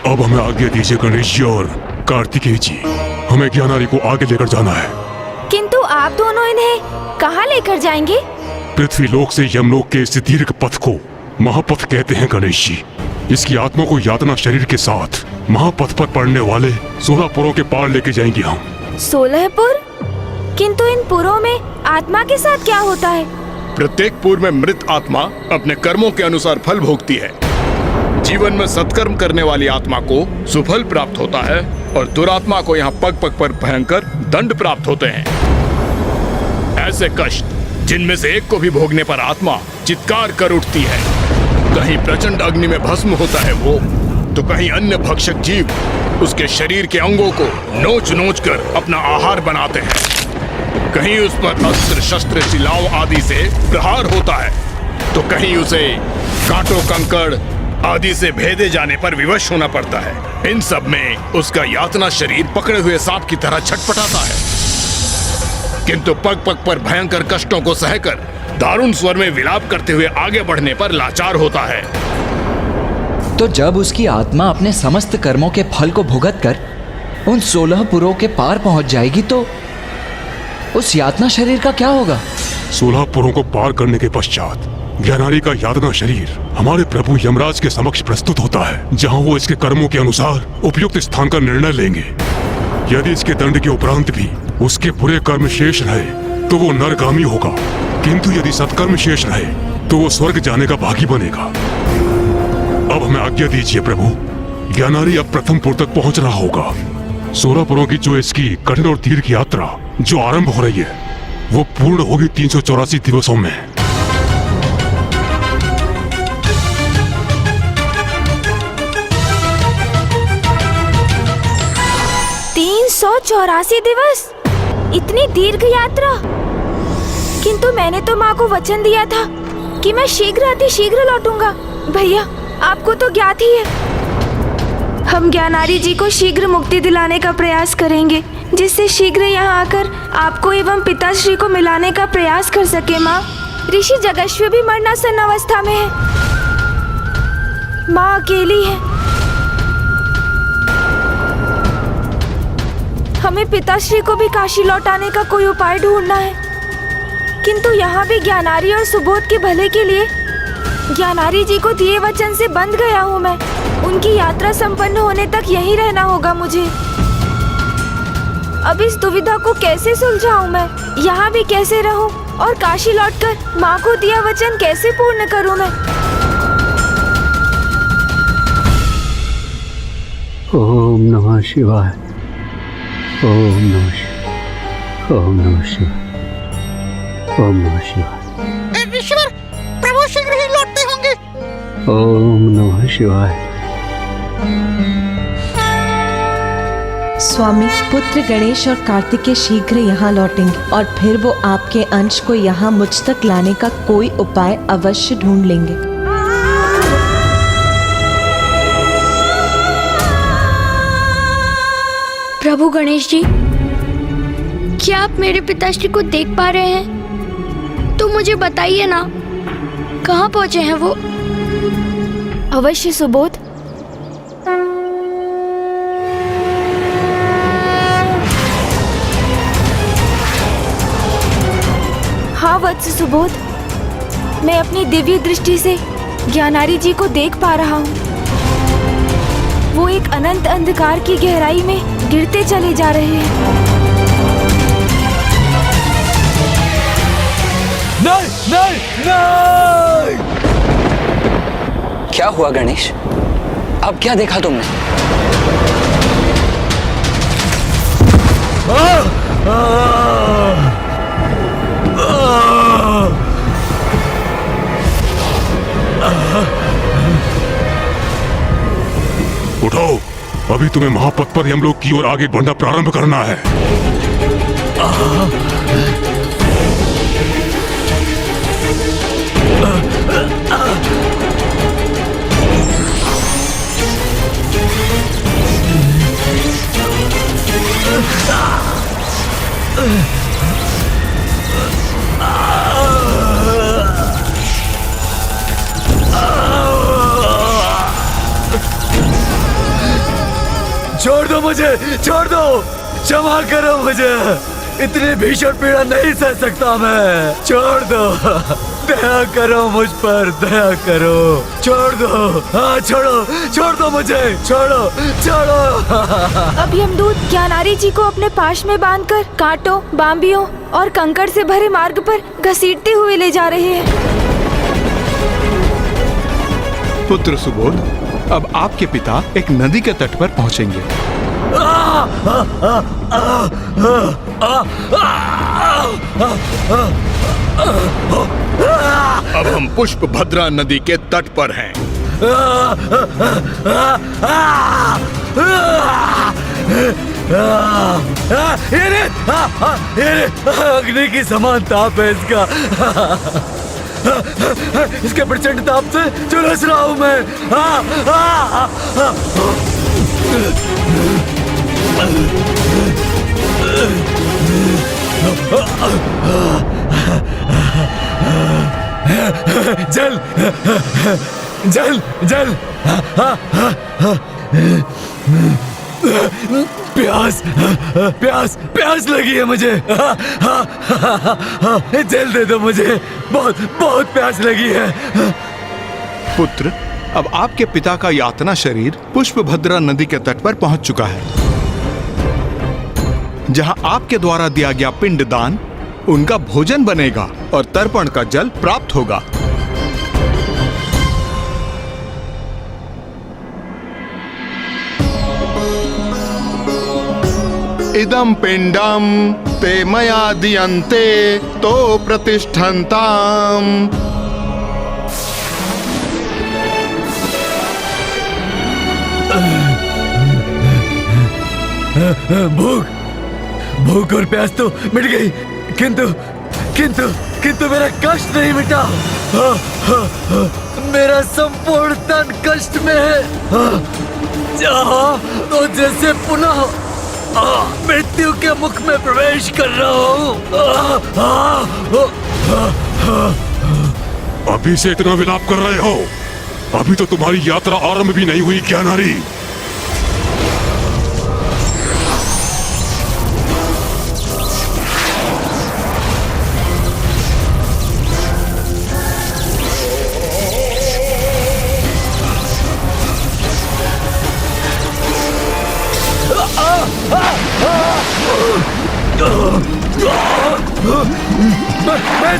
अब हमें आज्ञा दीजिए गणेश जी और कार्तिकेय जी, हमें ज्ञानारी को आगे लेकर जाना है। किंतु आप दोनों इन्हें कहाँ लेकर जाएंगे? पृथ्वी लोक से यमलोक के इस दीर्घ पथ को महापथ कहते हैं गणेश जी। इसकी आत्मा को यातना शरीर के साथ महापथ पर पड़ने वाले 16 पुरों के पार लेके जाएंगे हम। 16 पुर? किंतु इन पुरों में आत्मा के साथ क्या होता है? प्रत्येक पुर में मृत आत्मा अपने कर्मों के अनुसार फल भोगती है। जीवन में सत्कर्म करने वाली आत्मा को सुफल प्राप्त होता है और दुरात्मा को यहाँ पग पग पर भयंकर दंड प्राप्त होते हैं। ऐसे कष्ट जिनमें से एक को भी भोगने पर आत्मा चित्कार कर उठती है। कहीं प्रचंड अग्नि में भस्म होता है वो, तो कहीं अन्य भक्षक जीव उसके शरीर के अंगों को नोच नोच कर अपना आहार बनाते हैं। कहीं उस पर अस्त्र शस्त्र शिलाओं आदि से प्रहार होता है, तो कहीं उसे कांटों कंकड़ आदि से भेदे जाने पर विवश होना पड़ता है। इन सब में उसका यातना शरीर पकड़े हुए सांप की तरह छटपटाता है, किंतु पग पग पर भयंकर कष्टों को सहकर दारुण स्वर में विलाप करते हुए आगे बढ़ने पर लाचार होता है। तो जब उसकी आत्मा अपने समस्त कर्मों के फल को भुगत कर उन 16 पुरों के पार पहुंच जाएगी, तो उस यातना शरीर का क्या होगा? 16 पुरों को पार करने के पश्चात ज्ञानारी का यातना शरीर हमारे प्रभु यमराज के समक्ष प्रस्तुत होता है, जहां वो इसके कर्मों के अनुसार उपयुक्त स्थान का निर्णय लेंगे। यदि इसके दंड के उपरांत भी उसके बुरे कर्म शेष रहे तो वो नरगामी होगा, किंतु यदि सत्कर्म शेष रहे तो वो स्वर्ग जाने का भागी बनेगा। अब हमें आज्ञा दीजिए प्रभु, ज्ञानारी अब प्रथम पुर तक पहुंच रहा होगा। 16 पुरों की जो इसकी कठिन और दीर्घ यात्रा जो आरंभ हो रही है, वो पूर्ण होगी 384 दिवसों में। 384 दिवस? इतनी दीर्घ यात्रा? किंतु मैंने तो माँ को वचन दिया था कि मैं शीघ्र अतिशीघ्र लौटूंगा। भैया, आपको तो ज्ञात ही है। हम ज्ञानारी जी को शीघ्र मुक्ति दिलाने का प्रयास करेंगे, जिससे शीघ्र यहाँ आकर आपको एवं पिताश्री को मिलाने का प्रयास कर सके। माँ, ऋषि जगश्वी भी मरणासन अवस्था में है। माँ अकेली है। हमें पिताश्री को भी काशी लौटाने का कोई उपाय ढूंढना है, किंतु यहाँ भी ज्ञानारी और सुबोध के भले के लिए ज्ञानारी जी को दिए वचन से बंध गया हूँ मैं। उनकी यात्रा संपन्न होने तक यहीं रहना होगा मुझे। अब इस दुविधा को कैसे सुलझाऊं मैं? यहाँ भी कैसे रहूं और काशी लौटकर माँ को दिया वचन कैसे पूर्ण करूं मैं? ओम नमः शिवाय। ओम नमः शिवाय। ओम नमः शिवाय। ओम नमः शिवाय। ईश्वर, प्रभु शीघ्र ही लौटते होंगे। ओम नमः शिवाय। स्वामी, पुत्र गणेश और कार्तिकेय शीघ्र यहाँ लौटेंगे और फिर वो आपके अंश को यहाँ मुझ तक लाने का कोई उपाय अवश्य ढूंढ लेंगे। प्रभु गणेश जी, क्या आप मेरे पिताश्री को देख पा रहे हैं? तो मुझे बताइए ना, कहाँ पहुँचे हैं वो? अवश्य सुबोध। हाँ वत्स सुबोध, मैं अपनी दिव्य दृष्टि से ज्ञानारी जी को देख पा रहा हूँ। वो एक अनंत अंधकार की गहराई में गिरते चले जा रहे हैं। नहीं, नहीं, नहीं! क्या हुआ गणेश? अब क्या देखा तुमने? उठो, अभी तुम्हें महापथ पर यमलोक की ओर आगे बढ़ना प्रारंभ करना है। छोड़ दो मुझे, छोड़ दो, क्षमा करो मुझे, इतनी भीषण पीड़ा नहीं सह सकता मैं, छोड़ दो, दया करो मुझ पर, दया करो, छोड़ दो, हाँ छोड़ो, छोड़ दो मुझे, छोड़ो, छोड़ो। अब यमदूत ज्ञानारी जी को अपने पाश में बांधकर कांटों, बांबियों और कंकड़ से भरे मार्ग पर घसीटते हुए ले जा रहे हैं। पुत्र सुबोध, अब आपके पिता एक नदी के तट पर पहुंचेंगे। अब हम पुष्पभद्रा नदी के तट पर हैं। अग्नि की समान ताप है इसका, इसके प्रचंड ताप से झुलस रहा हूं मैं। जल, जल, जल, प्यास, प्यास, प्यास लगी है मुझे, जल दे दो मुझे, बहुत बहुत प्यास लगी है। पुत्र, अब आपके पिता का यातना शरीर पुष्पभद्रा नदी के तट पर पहुंच चुका है, जहां आपके द्वारा दिया गया पिंडदान उनका भोजन बनेगा और तर्पण का जल प्राप्त होगा। इदं पिंडम ते मया दीयन्ते तो प्रतिष्ठन्ताम्। भूख, भूख और प्यास तो मिट गई, किंतु किंतु किंतु मेरा कष्ट नहीं मिटा। मेरा संपूर्ण तन कष्ट में है, तो जैसे पुनः मृत्यु के मुख में प्रवेश कर रहा हूँ। अभी से इतना विलाप कर रहे हो? अभी तो तुम्हारी यात्रा आरंभ भी नहीं हुई ज्ञानारी।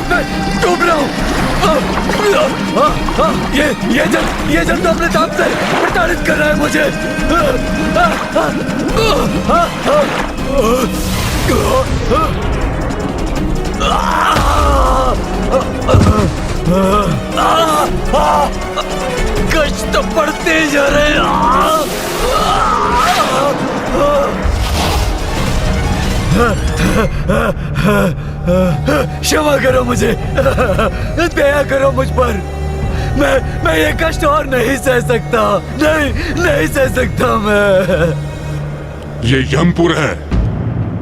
मैं डूब रहा हूँ। ये जल तो अपने ताप से प्रताड़ित कर रहा है मुझे। कष्ट तो बढ़ते जा रहे हैं। क्षमा करो मुझे, दया करो मुझ पर। मैं ये कष्ट और नहीं सह सकता, नहीं सह सकता मैं। ये यमपुर है,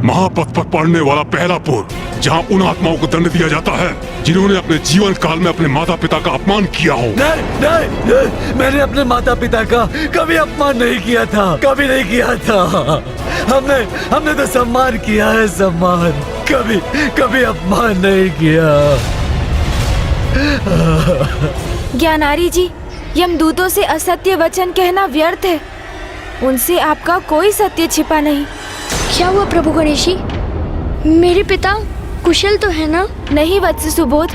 महापथ पर पड़ने वाला पहला पुर, जहाँ उन आत्माओं को दंड दिया जाता है जिन्होंने अपने जीवन काल में अपने माता पिता का अपमान किया हो। नहीं, मैंने अपने माता पिता का कभी अपमान नहीं किया था, कभी नहीं किया था। हमने तो सम्मान किया है, सम्मान, कभी अपमान नहीं किया। ज्ञानारी जी, यमदूतों से असत्य वचन कहना व्यर्थ है, उनसे आपका कोई सत्य छिपा नहीं। क्या हुआ प्रभु गणेश जी? मेरे पिता कुशल तो है ना? नहीं वत्स सुबोध,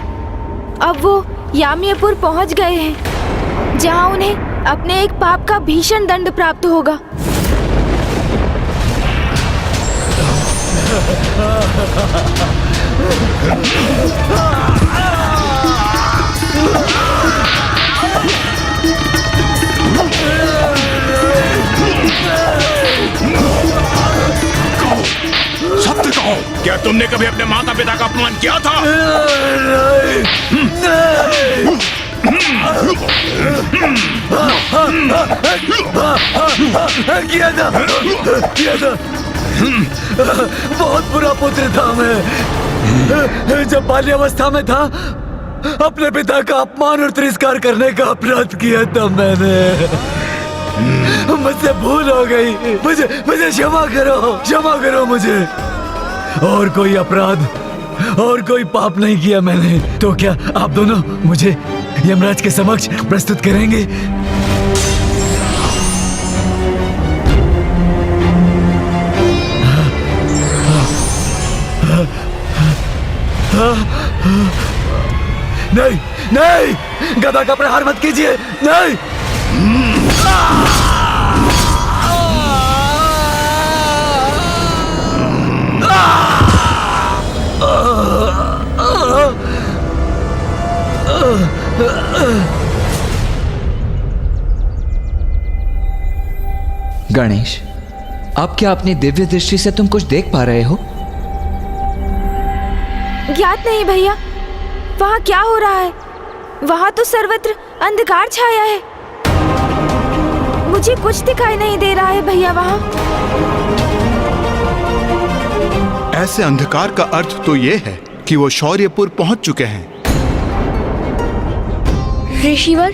अब वो याम्यपुर पहुंच गए हैं, जहां उन्हें अपने एक पाप का भीषण दंड प्राप्त होगा। सत्य कहो, क्या तुमने कभी अपने माता पिता का अपमान किया था? किया था। बहुत बुरा पुत्र था मैं। जब बाल्यावस्था में था, अपने पिता का अपमान और तिरस्कार करने का अपराध किया था मैंने। मुझसे भूल हो गई। मुझे मुझे क्षमा करो मुझे। और कोई अपराध और कोई पाप नहीं किया मैंने। तो क्या आप दोनों मुझे यमराज के समक्ष प्रस्तुत करेंगे? नहीं नहीं, गदा का प्रहार मत कीजिए। नहीं। गणेश, आप क्या अपनी दिव्य दृष्टि से तुम कुछ देख पा रहे हो? ज्ञात नहीं भैया, वहाँ क्या हो रहा है? वहाँ तो सर्वत्र अंधकार छाया है। मुझे कुछ दिखाई नहीं दे रहा है भैया वहाँ। ऐसे अंधकार का अर्थ तो ये है कि वो शौर्यपुर पहुंच चुके हैं। ऋषिवर,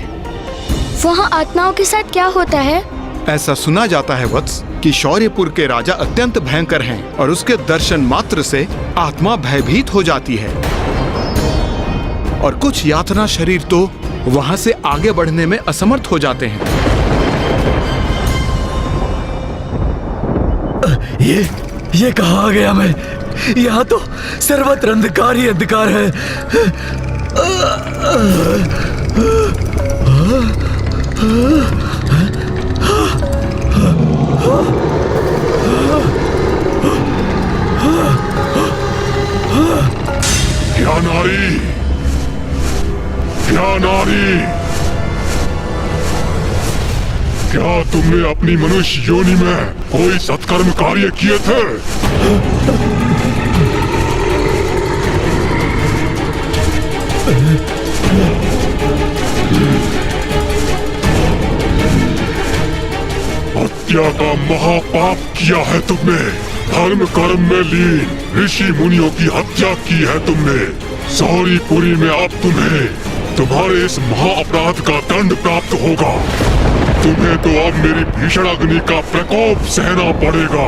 वहाँ आत्माओं के साथ क्या होता है? ऐसा सुना जाता है वत्स कि शौर्यपुर के राजा अत्यंत भयंकर हैं और उसके दर्शन मात्र से आत्मा भयभीत हो जाती है और कुछ यातना शरीर तो वहां से आगे बढ़ने में असमर्थ हो जाते हैं। ये कहाँ आ गया मैं? यहाँ तो सर्वत्र अंधकार ही अंधकार है। क्या नारी, क्या नारी, क्या तुमने अपनी मनुष्य योनि में कोई सत्कर्म कार्य किए थे? हत्या का महापाप किया है तुमने। धर्म कर्म में लीन ऋषि मुनियों की हत्या की है तुमने। शौर्यपुरी में अब तुम्हें तुम्हारे इस महा अपराध का दंड प्राप्त होगा। तुम्हें तो अब मेरी भीषण अग्नि का प्रकोप सहना पड़ेगा।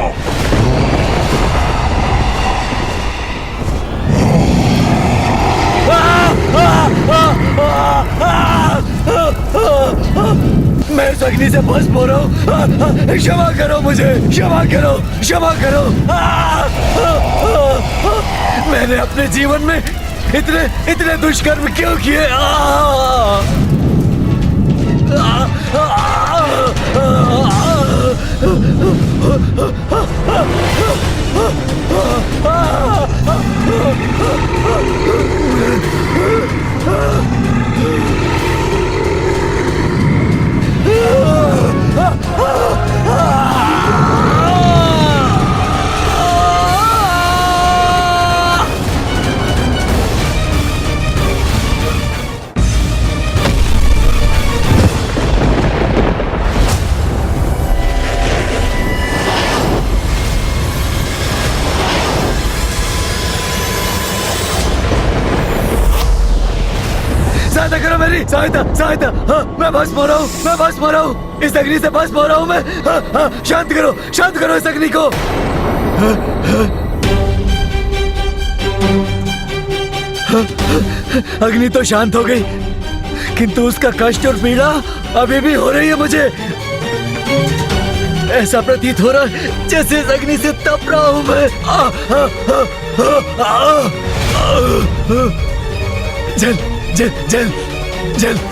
मैं इस अग्नि से भस्म हो रहा हूँ। क्षमा करो मुझे, क्षमा करो, क्षमा करो। मैंने अपने जीवन में इतने दुष्कर्म क्यों किए? सहायता करो मेरी, सहायता, सहायता। हाँ, मैं भस्म हो रहा हूँ, मैं भस्म हो रहा हूँ। इस अग्नि से भस्म हो रहा हूँ मैं। हाँ, हाँ, शांत करो इस अग्नि को। हाँ, हाँ, हाँ, अग्नि तो शांत हो गई, किंतु उसका कष्ट और पीड़ा अभी भी हो रही है मुझे। ऐसा प्रतीत हो रहा है जैसे इस अग्नि से तप रहा हूँ मैं।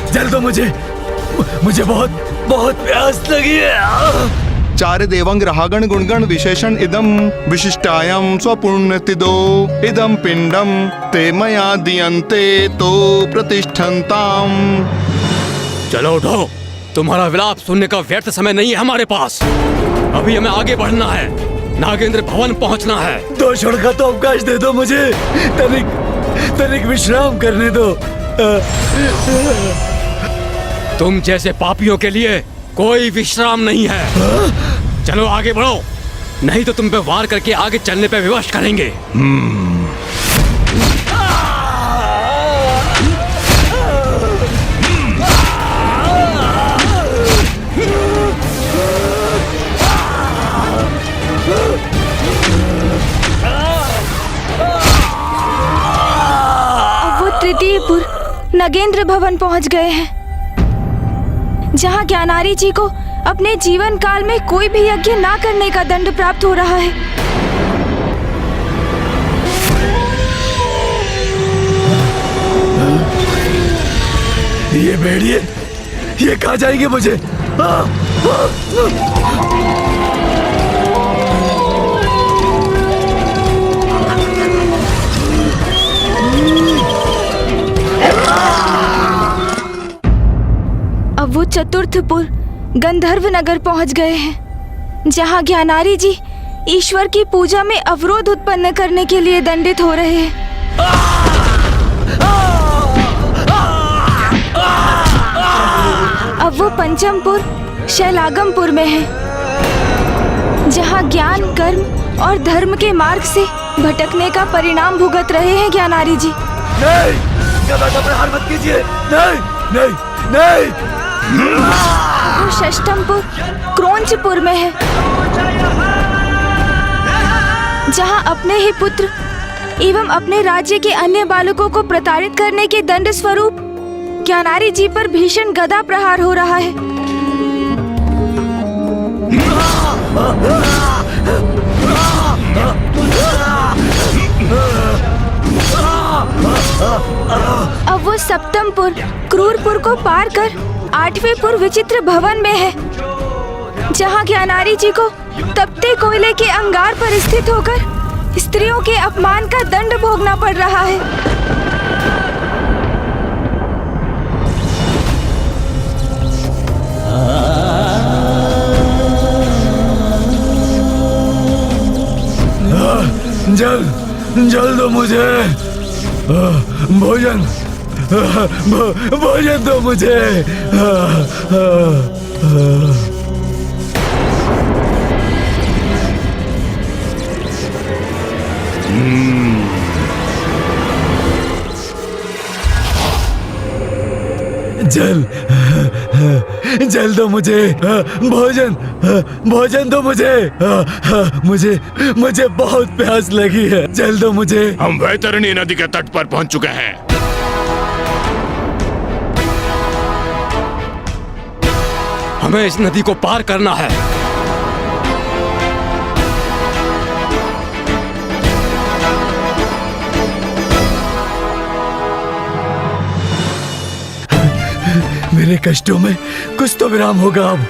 जल दो मुझे बहुत प्यास लगी है। चार देवंग रागण गुणगण विशेषण इदम विशिष्टायम स्वपुण्यतिदो इदम पिंडम ते मया दियन्ते तो प्रतिष्ठन्ताम। चलो उठो, तुम्हारा विलाप सुनने का व्यर्थ समय नहीं है हमारे पास। अभी हमें आगे बढ़ना है, नागेंद्र भवन पहुंचना है। 2 क्षण का तो अवकाश दे दो मुझे, तनिक विश्राम करने दो। तुम जैसे पापियों के लिए कोई विश्राम नहीं है। चलो आगे बढ़ो, नहीं तो तुम पे वार करके आगे चलने पे विवश करेंगे। नगेंद्र भवन पहुंच गए हैं, जहां ज्ञानारी जी को अपने जीवन काल में कोई भी यज्ञ ना करने का दंड प्राप्त हो रहा है। ये भेड़िए, ये कहाँ जाएंगे मुझे? अब वो चतुर्थपुर गंधर्व नगर पहुंच गए हैं, जहां ज्ञानारी जी ईश्वर की पूजा में अवरोध उत्पन्न करने के लिए दंडित हो रहे हैं। अब वो पंचमपुर शैलागमपुर में है, जहां ज्ञान, कर्म और धर्म के मार्ग से भटकने का परिणाम भुगत रहे हैं ज्ञानारी जी। नहीं, गदा का प्रहार मत कीजिए। नहीं, नहीं, नहीं। वो षष्ठमपुर क्रोंचपुर में है, जहां अपने ही पुत्र एवं अपने राज्य के अन्य बालकों को प्रताड़ित करने के दंड स्वरूप ज्ञानारी जी पर भीषण गदा प्रहार हो रहा है। अब वो सप्तमपुर क्रूरपुर को पार कर 8वें पुर विचित्र भवन में है, जहां ज्ञानारी जी को तपते कोयले के अंगार पर स्थित होकर स्त्रियों के अपमान का दंड भोगना पड़ रहा है। जल, जल दो मुझे। भोजन, भोजन दो मुझे। जल, जल दो मुझे। भोजन, भोजन दो मुझे। मुझे मुझे बहुत प्यास लगी है, जल दो मुझे। हम वैतरणी नदी के तट पर पहुंच चुके हैं। हमें इस नदी को पार करना है। मेरे कष्टों में कुछ तो विराम होगा अब।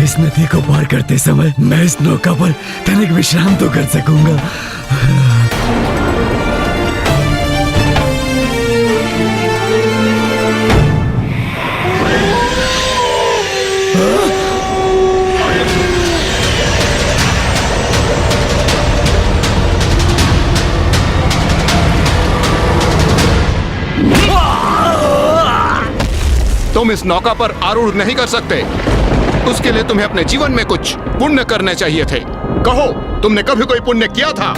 इस नदी को पार करते समय मैं इस नौका पर तनिक विश्राम तो कर सकूंगा। तुम इस नौका पर आरूढ़ नहीं कर सकते। उसके लिए तुम्हें अपने जीवन में कुछ पुण्य करने चाहिए थे। कहो, तुमने कभी कोई पुण्य किया था?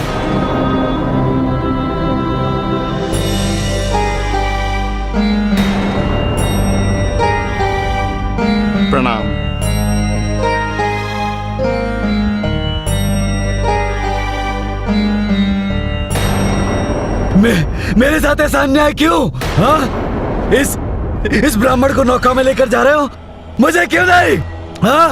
प्रणाम। मेरे साथ ऐसा अन्याय क्यों? हाँ? इस ब्राह्मण को नौका में लेकर जा रहे हो, मुझे क्यों नहीं? हाँ?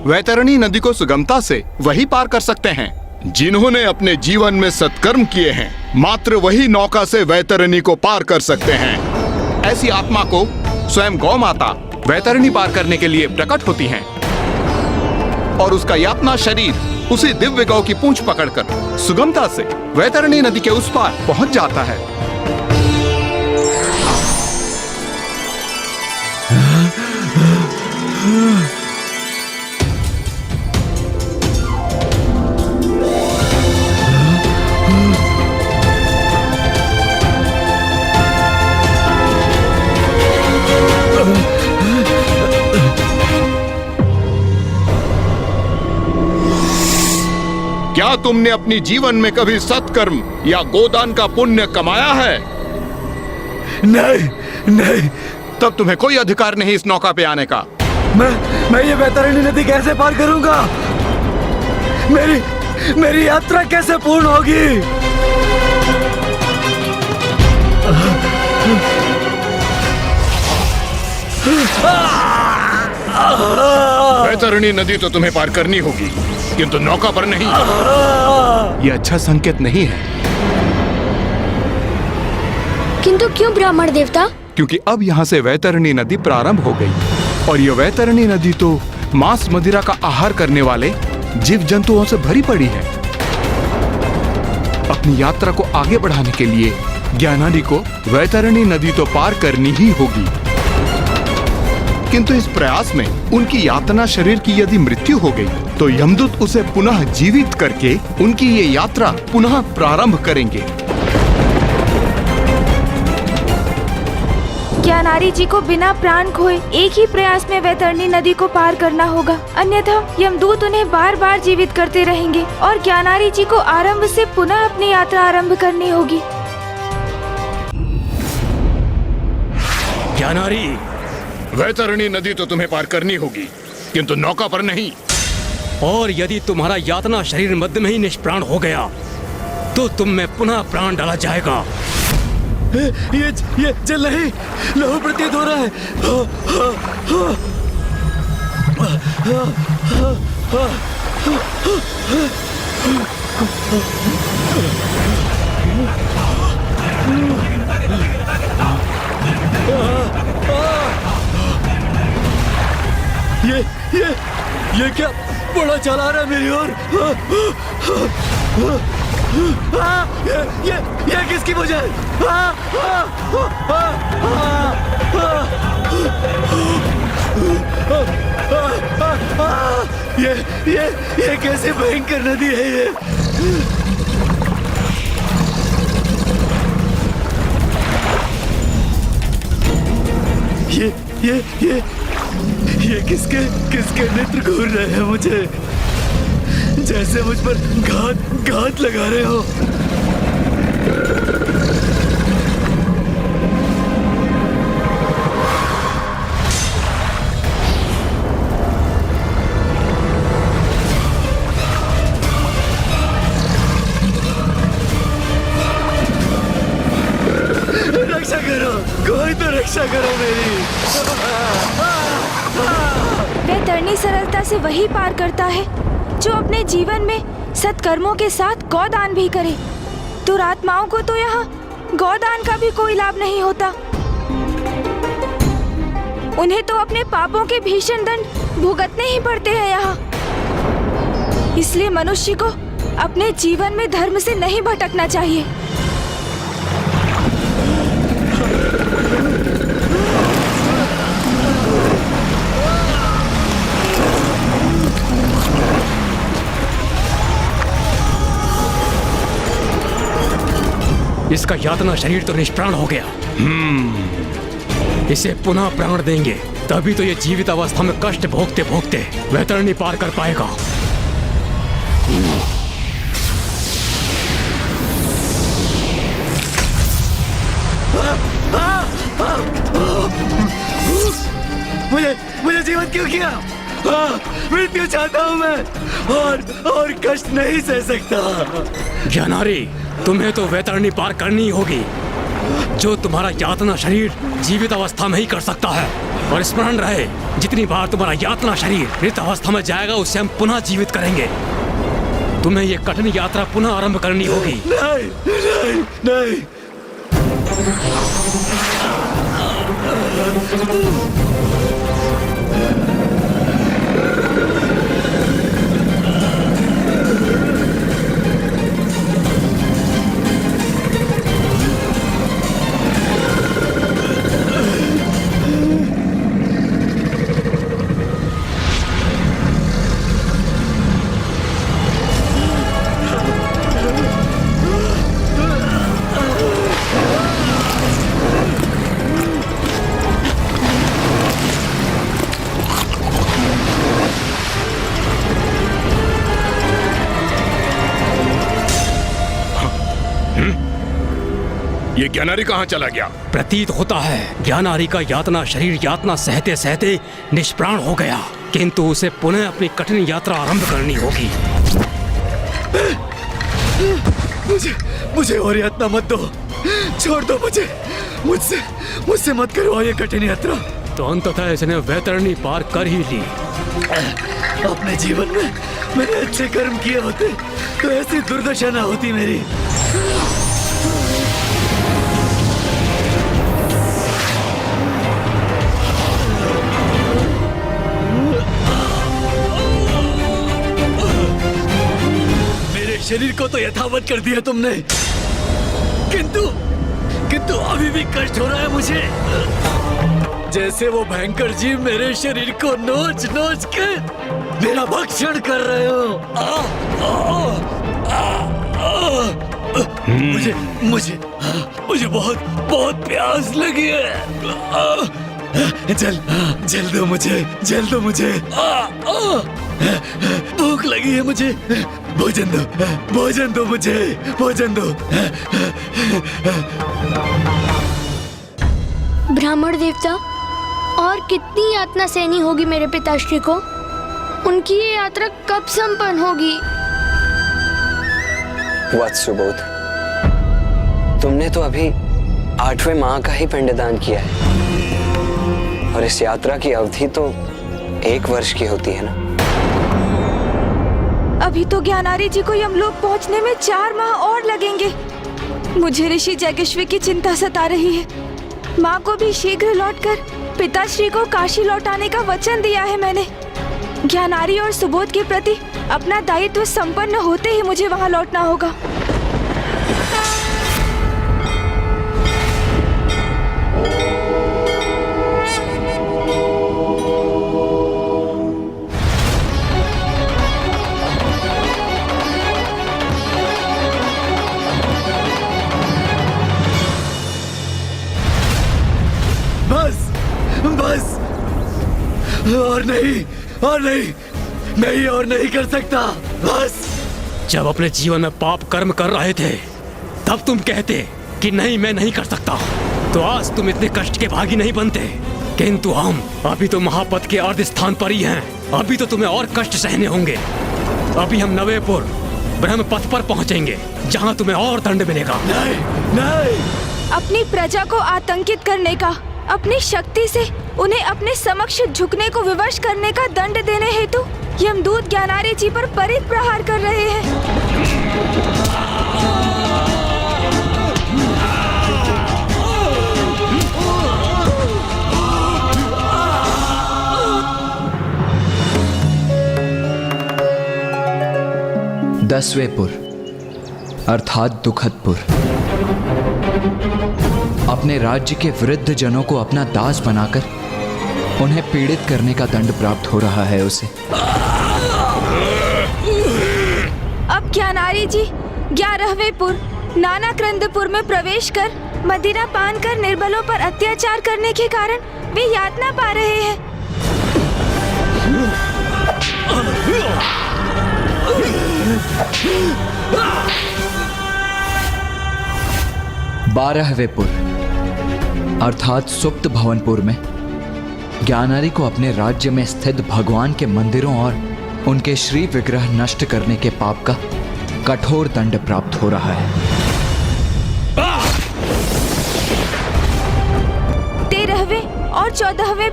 वैतरणी नदी को सुगमता से वही पार कर सकते हैं जिन्होंने अपने जीवन में सत्कर्म किए हैं। मात्र वही नौका से वैतरणी को पार कर सकते हैं। ऐसी आत्मा को स्वयं गौ माता वैतरणी पार करने के लिए प्रकट होती हैं और उसका यातना शरीर उसी दिव्य गौ की पूंछ पकड़कर सुगमता से वैतरणी नदी के उस पार पहुंच जाता है। क्या तुमने अपनी जीवन में कभी सत्कर्म या गोदान का पुण्य कमाया है? नहीं, नहीं। तब तुम्हें कोई अधिकार नहीं इस नौका पे आने का। मैं ये वैतरणी नदी कैसे पार करूंगा? मेरी यात्रा कैसे पूर्ण होगी? वैतरणी नदी तो तुम्हें पार करनी होगी, किंतु नौका पर नहीं। यह अच्छा संकेत नहीं है। किंतु क्यों ब्राह्मण देवता? क्योंकि अब यहाँ से वैतरणी नदी प्रारंभ हो गई, और यह वैतरणी नदी तो मांस मदिरा का आहार करने वाले जीव जंतुओं से भरी पड़ी है। अपनी यात्रा को आगे बढ़ाने के लिए ज्ञानारी को वैतरणी नदी तो पार करनी ही होगी, किंतु इस प्रयास में उनकी यातना शरीर की यदि मृत्यु हो गई तो यमदूत उसे पुनः जीवित करके उनकी ये यात्रा पुनः प्रारंभ करेंगे। ज्ञानारी जी को बिना प्राण खोए एक ही प्रयास में वैतरणी नदी को पार करना होगा, अन्यथा यमदूत उन्हें बार बार जीवित करते रहेंगे और ज्ञानारी जी को आरंभ से पुनः अपनी यात्रा आरंभ करनी होगी। ज्ञानारी, वैतरणी नदी तो तुम्हें पार करनी होगी, किंतु नौका पर नहीं। और यदि तुम्हारा यातना शरीर मध्य में ही निष्प्राण हो गया तो तुम में पुनः प्राण डाला जाएगा। ये जल नहीं, लहू प्रतीत हो रहा है। ये क्या बड़ा चला रहा है मेरी ओर? ये किसकी वजह है? ये कैसे भयंकर नदी है ये? ये किसके नेत्र घूर रहे हैं मुझे, जैसे मुझ पर घात लगा रहे हो। रक्षा करो, कोई तो रक्षा करो मेरी। वैतरणी सरलता से वही पार करता है जो अपने जीवन में सत्कर्मों के साथ गौदान भी करे। दुरात्माओं को तो यहाँ गौदान का भी कोई लाभ नहीं होता। उन्हें तो अपने पापों के भीषण दंड भुगतने ही पड़ते हैं यहाँ। इसलिए मनुष्य को अपने जीवन में धर्म से नहीं भटकना चाहिए। इसका यातना शरीर तो निष्प्राण हो गया। इसे पुनः प्राण देंगे, तभी तो ये जीवित अवस्था में कष्ट भोगते भोगते वैतरणी पार कर पाएगा। मुझे जीवन क्यों किया? मृत्यु चाहता हूँ मैं, और कष्ट नहीं सह सकता। ज्ञानारी, तुम्हें तो वैतरणी पार करनी होगी। जो तुम्हारा यातना शरीर जीवित अवस्था में ही कर सकता है। और स्मरण रहे, जितनी बार तुम्हारा यातना शरीर मृत अवस्था में जाएगा उसे हम पुनः जीवित करेंगे। तुम्हें ये कठिन यात्रा पुनः आरंभ करनी होगी। नहीं, नहीं, नहीं। ये ज्ञानारी कहाँ चला गया? प्रतीत होता है ज्ञानारी का यातना शरीर यातना सहते सहते निष्प्राण हो गया, किंतु उसे पुनः अपनी कठिन यात्रा आरंभ करनी होगी। मुझे और यातना मत दो, छोड़ दो मुझे। मुझसे मत करवाओ ये कठिन यात्रा। तो अंततः इसने वैतरणी पार कर ही ली। अपने जीवन में मैंने अच्छे कर्म किए होते तो ऐसी दुर्दशा ना होती मेरी। मेरे शरीर को तो यथावत कर दिया तुमने, किंतु अभी भी कष्ट हो रहा है मुझे, जैसे वो भयंकर जीव मेरे शरीर को नोच नोच के मेरा भक्षण कर रहे हो। मुझे बहुत प्यास लगी है। जल दो मुझे। भूख लगी है मुझे। भोजन दो मुझे। ब्राह्मण देवता, और कितनी यातना सहनी होगी मेरे पिताश्री को? उनकी ये यात्रा कब संपन्न होगी? वत्स सुबोध, तुमने तो अभी 8वें माह का ही पिंडदान किया है और इस यात्रा की अवधि तो 1 वर्ष की होती है ना। अभी तो ज्ञानारी जी को यमलोक पहुंचने में 4 माह और लगेंगे। मुझे ऋषि जैगेश्वर की चिंता सता रही है। माँ को भी शीघ्र लौटकर पिताश्री को काशी लौटाने का वचन दिया है मैंने। ज्ञानारी और सुबोध के प्रति अपना दायित्व संपन्न होते ही मुझे वहाँ लौटना होगा। बस और नहीं कर सकता। बस। जब अपने जीवन में पाप कर्म कर रहे थे तब तुम कहते कि नहीं, मैं नहीं कर सकता, तो आज तुम इतने कष्ट के भागी नहीं बनते। किंतु हम अभी तो महापद के अर्ध स्थान पर ही हैं। अभी तो तुम्हें और कष्ट सहने होंगे। अभी हम नवेपुर ब्रह्मपथ पर पहुंचेंगे, जहां तुम्हें और दंड मिलेगा। नहीं। अपनी प्रजा को आतंकित करने का, अपनी शक्ति से उन्हें अपने समक्ष झुकने को विवश करने का दंड देने हेतु यमदूत ज्ञानारी जी पर परित प्रहार कर रहे हैं। दसवें अर्थात दुखदपुर। अपने राज्य के वृद्ध जनों को अपना दास बनाकर उन्हें पीड़ित करने का दंड प्राप्त हो रहा है उसे। अब ज्ञानारी जी 11वें नानाक्रंदपुर में प्रवेश कर मदिरा पान कर निर्बलों पर अत्याचार करने के कारण वे यातना पा रहे हैं। 12वें अर्थात सुप्त भवनपुर में ज्ञानारी को अपने राज्य में स्थित भगवान के मंदिरों और उनके श्री विग्रह नष्ट करने के पाप का कठोर दंड प्राप्त हो रहा है। 13वें और 14वें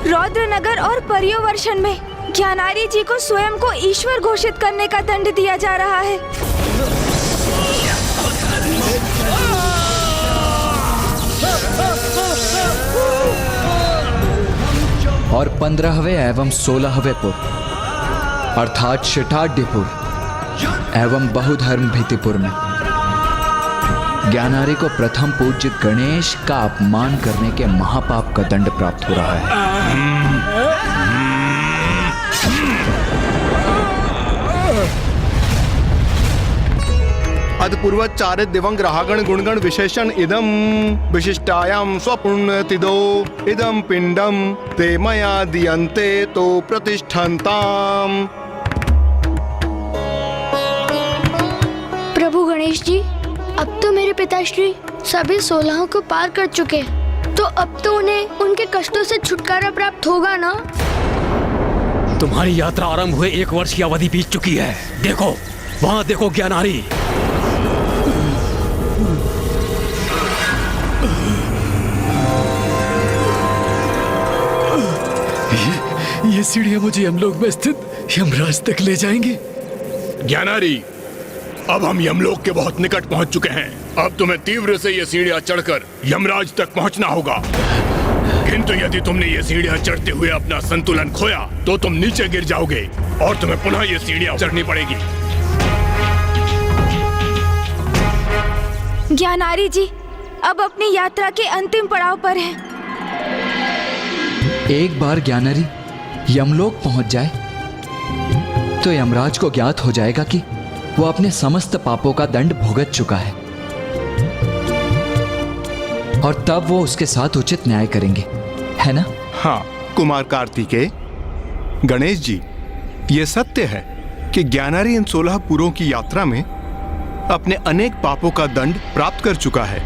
रौद्रनगर और पर्योवर्षण में ज्ञानारी जी को स्वयं को ईश्वर घोषित करने का दंड दिया जा रहा है। और 15वें एवं 16वें अर्थात शिटाड्यपुर एवं बहुधर्म भीतिपुर में ज्ञानारी को प्रथम पूज्य गणेश का अपमान करने के महापाप का दंड प्राप्त हो रहा है। अदपूर्वचारित दिवंग ग्रहागण गुणगण विशेषण इदम विशिष्टायाम स्वपुण्यतिदो इदम पिंडम ते मया दियन्ते तो प्रतिष्ठन्ताम। प्रभु गणेश जी, अब तो मेरे पिताश्री सभी 16 को पार कर चुके, तो अब तो उन्हें उनके कष्टों से छुटकारा प्राप्त होगा ना? तुम्हारी यात्रा आरंभ हुए 1 वर्ष की अवधि बीत चुकी है। देखो, वहाँ देखो ज्ञानारी। ये सीढ़ियां मुझे यमलोक में स्थित यमराज तक ले जाएंगी। ज्ञानारी, अब हम यमलोक के बहुत निकट पहुंच चुके हैं। अब तुम्हें तीव्र से ये सीढ़ियां चढ़कर यमराज तक पहुंचना होगा। किंतु यदि तुमने ये सीढ़ियां चढ़ते हुए अपना संतुलन खोया तो तुम नीचे गिर जाओगे और तुम्हें पुनः ये सीढ़ियां चढ़नी पड़ेगी। ज्ञानारी जी अब अपनी यात्रा के अंतिम पड़ाव पर हैं। एक बार ज्ञानारी यमलोक पहुंच जाए तो यमराज को ज्ञात हो जाएगा कि वो अपने समस्त पापों का दंड भुगत चुका है और तब वो उसके साथ उचित न्याय करेंगे, है ना? हाँ कुमार कार्तिकेय, गणेश जी, ये सत्य है कि ज्ञानारी इन 16 पुरों की यात्रा में अपने अनेक पापों का दंड प्राप्त कर चुका है,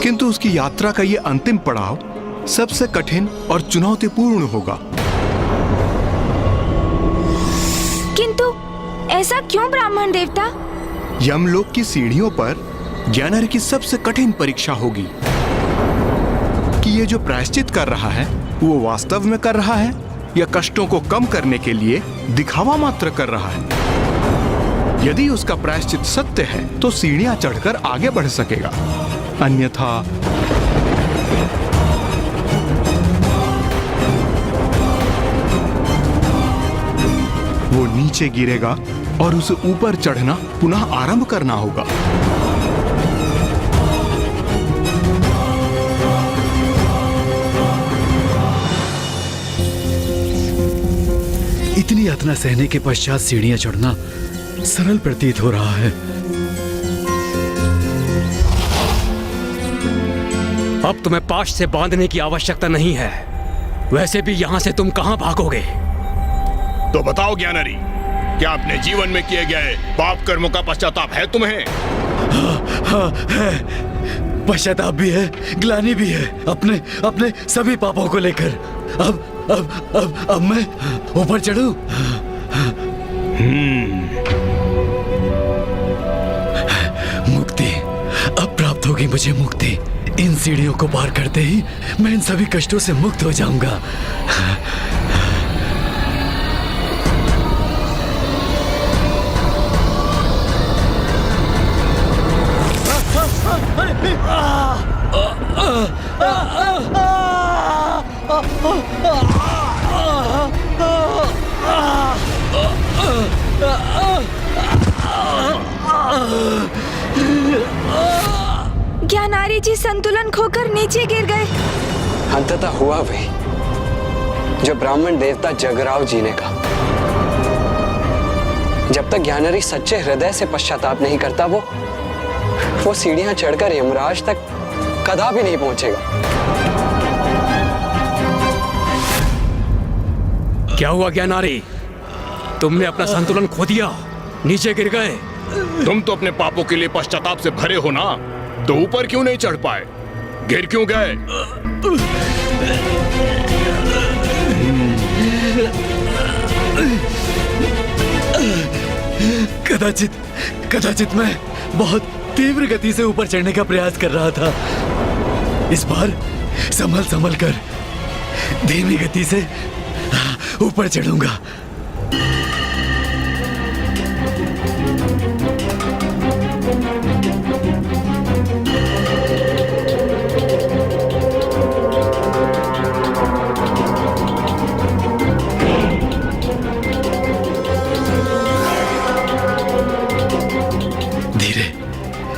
किंतु उसकी यात्रा का ये अंतिम पड़ाव सबसे कठिन और चुनौतीपूर्ण होगा। किंतु ऐसा क्यों ब्राह्मण देवता? यमलोक की सीढ़ियों पर ज्ञानारी की सबसे कठिन परीक्षा होगी कि ये जो प्रायश्चित कर रहा है वो वास्तव में कर रहा है या कष्टों को कम करने के लिए दिखावा मात्र कर रहा है। यदि उसका प्रायश्चित सत्य है तो सीढ़ियां चढ़कर आगे बढ़ सकेगा, अन्यथा वो नीचे गिरेगा और उसे ऊपर चढ़ना पुनः आरंभ करना होगा। इतनी यातना सहने के पश्चात सीढ़ियां चढ़ना सरल प्रतीत हो रहा है। अब तुम्हें पाश से बांधने की आवश्यकता नहीं है। वैसे भी यहाँ से तुम कहाँ भागोगे? तो बताओ ज्ञानारी, क्या अपने जीवन में किए गए पाप कर्मों का पश्चाताप है तुम्हें? हाँ है, पश्चाताप भी है, ग्लानि भी है अपने अपने सभी पापों को लेकर। अब मैं ऊपर चढ़ूं? मुक्ति अब प्राप्त होगी मुझे, मुक्ति। इन सीढ़ियों को पार करते ही मैं इन सभी कष्टों से मुक्त हो जाऊंगा। ज्ञानारी जी संतुलन खोकर नीचे गिर गए। अंततः हुआ वही जो ब्राह्मण देवता जगराव जी ने कहा। जब तक ज्ञानारी सच्चे हृदय से पश्चाताप नहीं करता वो सीढ़ियां चढ़कर यमराज तक कदापि नहीं पहुंचेगा। क्या हुआ ज्ञानारी? तुमने अपना संतुलन खो दिया, नीचे गिर गए। तुम तो अपने पापों के लिए पश्चाताप से भरे हो ना, तो ऊपर क्यों नहीं चढ़ पाए? गिर क्यों गए? कदाचित मैं बहुत तीव्र गति से ऊपर चढ़ने का प्रयास कर रहा था। इस बार संभल कर धीमी गति से ऊपर चढ़ूंगा।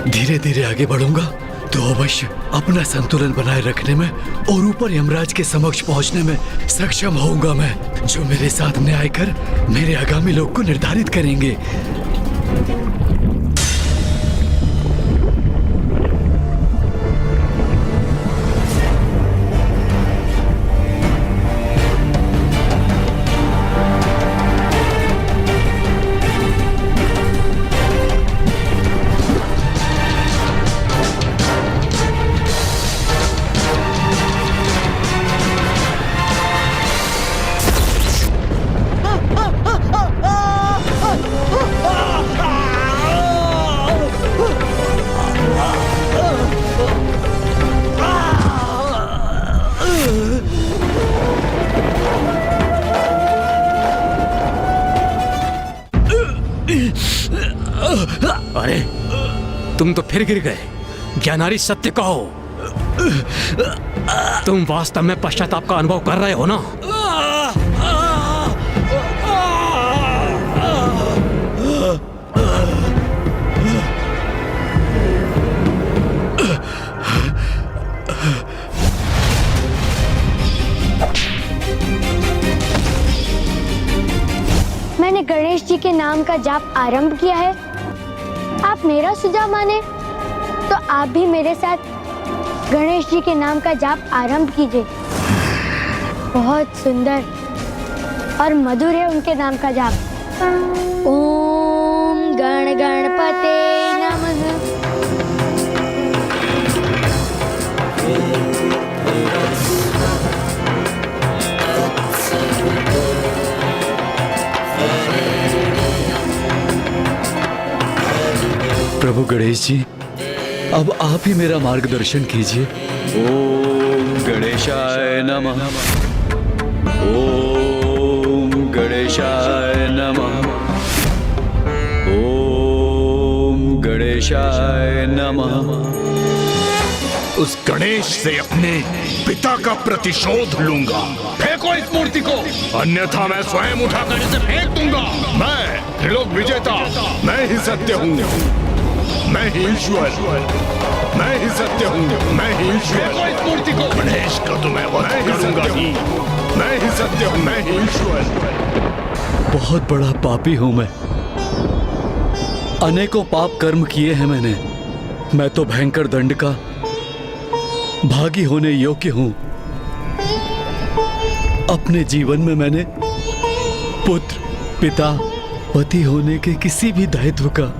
धीरे धीरे आगे बढ़ूंगा तो अवश्य अपना संतुलन बनाए रखने में और ऊपर यमराज के समक्ष पहुंचने में सक्षम होऊंगा मैं, जो मेरे साथ न्याय कर मेरे आगामी लोक को निर्धारित करेंगे। अरे तुम तो फिर गिर गए। ज्ञानारी सत्य कहो, तुम वास्तव में पश्चाताप का अनुभव कर रहे हो ना? मैंने गणेश जी के नाम का जाप आरंभ किया है। आप मेरा सुझाव माने तो आप भी मेरे साथ गणेश जी के नाम का जाप आरंभ कीजिए। बहुत सुंदर और मधुर है उनके नाम का जाप। ओम गण गणपते नमः। प्रभु गणेश जी, अब आप ही मेरा मार्गदर्शन कीजिए। ओम गणेशाय नमः। ओम गणेशाय नमः। ओम गणेशाय नमः। उस गणेश से अपने पिता का प्रतिशोध लूंगा। फेंको इस मूर्ति को, अन्यथा मैं स्वयं उठाकर इसे फेंक दूंगा। मैं त्रिलोक विजेता, मैं ही सत्य हूँ, मैं ही ईश्वर, मैं ही सत्य हूँ, मैं ही ईश्वर। फेंको इस मूर्ति को। गणेश का तो मैं करूंगा ही, मैं ही सत्य हूँ, मैं ही ईश्वर। बहुत बड़ा पापी हूं मैं। अनेकों पाप कर्म किए हैं मैंने। मैं तो भयंकर दंड का भागी होने योग्य हूं। अपने जीवन में मैंने पुत्र, पिता, पति होने के किसी भी दायित्व का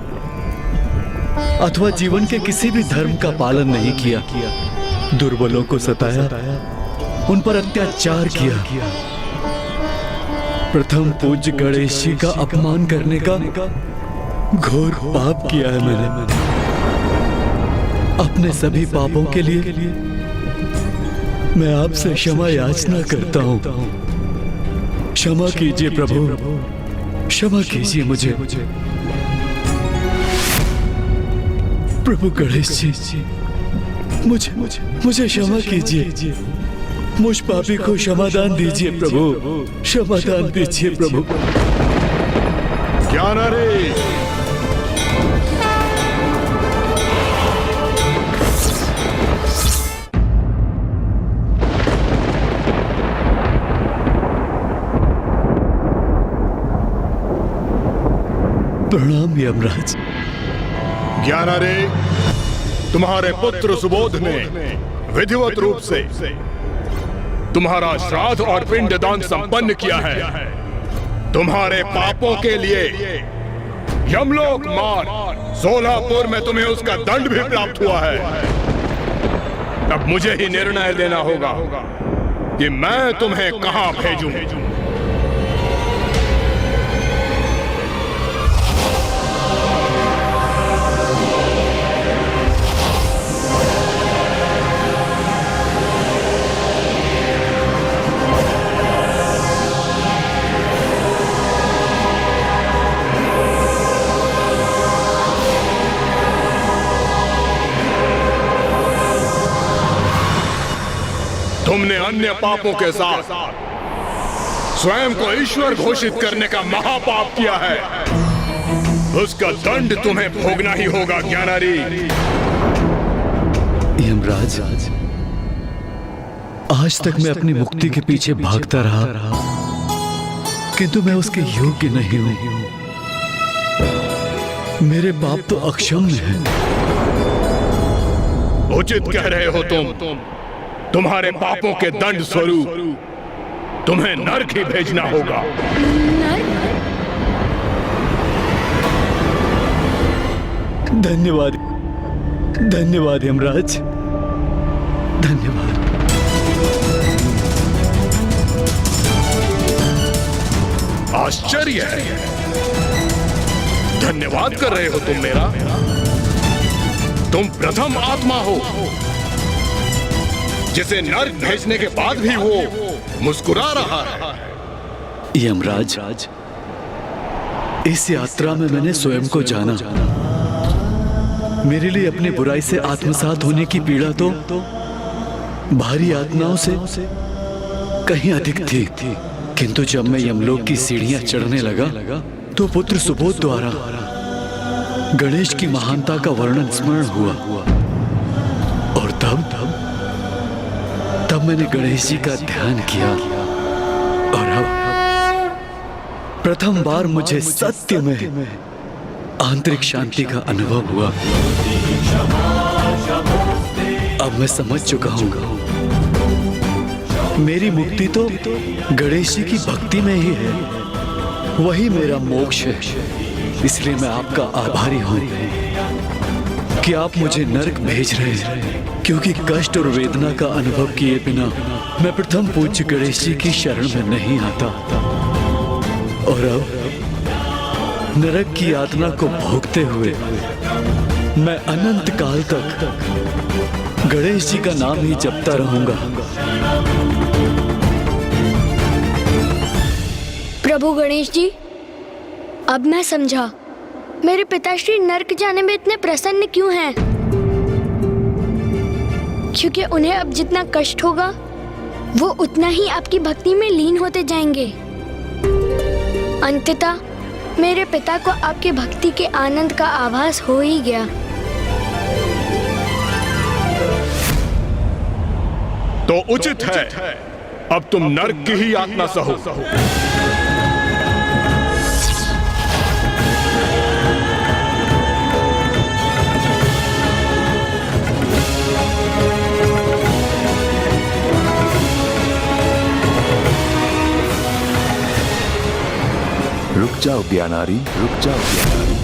अथवा जीवन के किसी भी धर्म का पालन नहीं किया। दुर्बलों को सताया, उन पर अत्याचार किया। प्रथम पूज्य गणेश जी का अपमान करने का घोर पाप किया है मैंने। अपने सभी पापों के लिए मैं आपसे क्षमा याचना करता हूं। क्षमा कीजिए प्रभु, क्षमा कीजिए मुझे। प्रभु गणेश जी, मुझे क्षमा कीजिए। मुझ पापी को क्षमादान दीजिए प्रभु, क्षमादान दीजिए प्रभु। ज्ञानारी, प्रणाम यमराज। ज्ञानारी, तुम्हारे पुत्र सुबोध ने विधिवत रूप से तुम्हारा श्राद्ध और पिंडदान संपन्न किया है। तुम्हारे पापों के लिए यमलोक मार्ग सोलापुर में तुम्हें उसका दंड भी प्राप्त हुआ है। अब मुझे ही निर्णय लेना होगा कि मैं तुम्हें कहां भेजूं। तुमने अन्य पापों के साथ स्वयं को ईश्वर घोषित करने का महापाप किया है। उसका दंड तुम्हें भोगना ही होगा ज्ञानारी। यमराज, आज तक मैं अपनी मुक्ति के पीछे भागता रहा, किंतु मैं उसके योग्य नहीं हूं। मेरे पाप तो अक्षम्य हैं। उचित कह रहे हो तुम। तुम्हारे पापों के दंड स्वरूप तुम्हें नरक ही भेजना होगा। धन्यवाद, धन्यवाद यमराज, धन्यवाद। आश्चर्य है, धन्यवाद कर रहे हो तुम मेरा। तुम प्रथम आत्मा हो जिसे नर्क भेजने के बाद भी वो मुस्कुरा रहा है। यमराज, इस यात्रा में मैंने स्वयं को जाना। मेरे लिए अपनी बुराई से आत्मसात होने की पीड़ा तो भारी यातनाओं से कहीं अधिक थी। किंतु जब मैं यमलोक की सीढ़ियां चढ़ने लगा तो पुत्र सुबोध द्वारा गणेश की महानता का वर्णन स्मरण हुआ। और तब मैंने गणेश जी का ध्यान किया और अब प्रथम बार मुझे सत्य में आंतरिक शांति का अनुभव हुआ। अब मैं समझ चुका हूं मेरी मुक्ति तो गणेश जी की भक्ति में ही है, वही मेरा मोक्ष है। इसलिए मैं आपका आभारी हूं कि आप मुझे नरक भेज रहे हैं, क्योंकि कष्ट और वेदना का अनुभव किए बिना मैं प्रथम पूज्य गणेश जी की शरण में नहीं आता। और अब नरक की यातना को भोगते हुए मैं अनंत काल तक गणेश जी का नाम ही जपता रहूंगा। प्रभु गणेश जी, अब मैं समझा मेरे पिताश्री नरक जाने में इतने प्रसन्न क्यों हैं। क्योंकि उन्हें अब जितना कष्ट होगा वो उतना ही आपकी भक्ति में लीन होते जाएंगे। अंततः मेरे पिता को आपकी भक्ति के आनंद का आभास हो ही गया। तो उचित है अब तुम नरक की ही यातना सहो। रुक जाओ ज्ञानारी, रुक जाओ ज्ञानारी।